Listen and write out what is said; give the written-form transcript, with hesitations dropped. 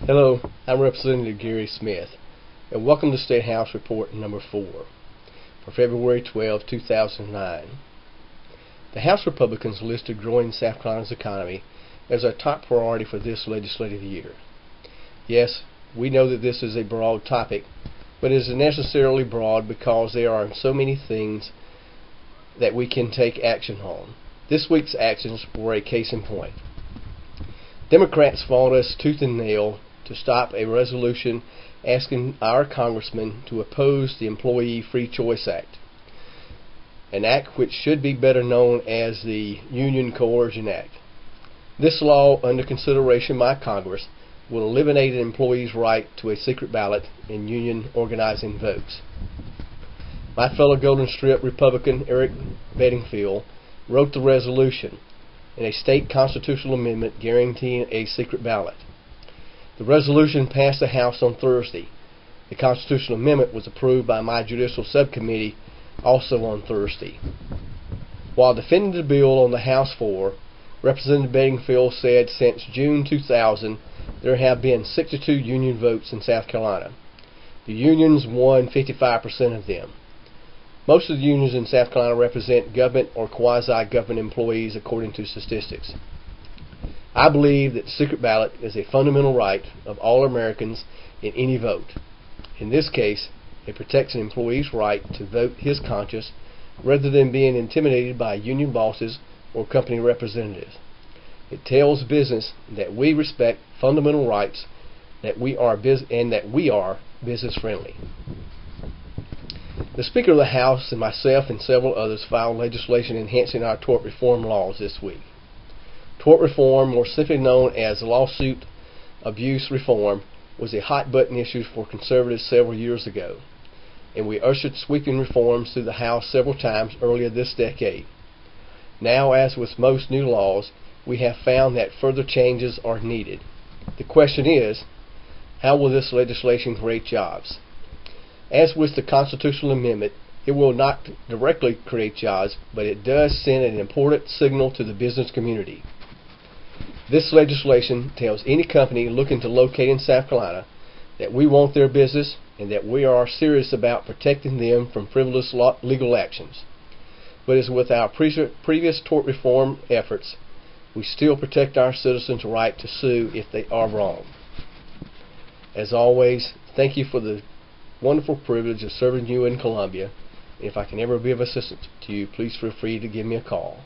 Hello, I'm Representative Garry Smith, and welcome to State House Report number 4 for February 12, 2009. The House Republicans listed growing South Carolina's economy as a top priority for this legislative year. Yes, we know that this is a broad topic, but it is necessarily broad because there are so many things that we can take action on. This week's actions were a case in point. Democrats fought us tooth and nail to stop a resolution asking our congressmen to oppose the Employee Free Choice Act, an act which should be better known as the Union Coercion Act. This law, under consideration by Congress, will eliminate an employee's right to a secret ballot in union organizing votes. My fellow Golden Strip Republican Eric Bedingfield wrote the resolution in a state constitutional amendment guaranteeing a secret ballot. The resolution passed the House on Thursday. The constitutional amendment was approved by my judicial subcommittee also on Thursday. While defending the bill on the House floor, Representative Bedingfield said since June 2000 there have been 62 union votes in South Carolina. The unions won 55% of them. Most of the unions in South Carolina represent government or quasi-government employees according to statistics. I believe that the secret ballot is a fundamental right of all Americans in any vote. In this case, it protects an employee's right to vote his conscience rather than being intimidated by union bosses or company representatives. It tells business that we respect fundamental rights, that we are business friendly. The Speaker of the House and myself and several others filed legislation enhancing our tort reform laws this week. Tort reform, more simply known as lawsuit abuse reform, was a hot-button issue for conservatives several years ago, and we ushered sweeping reforms through the House several times earlier this decade. Now, as with most new laws, we have found that further changes are needed. The question is, how will this legislation create jobs? As with the constitutional amendment, it will not directly create jobs, but it does send an important signal to the business community. This legislation tells any company looking to locate in South Carolina that we want their business and that we are serious about protecting them from frivolous legal actions. But as with our previous tort reform efforts, we still protect our citizens' right to sue if they are wrong. As always, thank you for the wonderful privilege of serving you in Columbia. If I can ever be of assistance to you, please feel free to give me a call.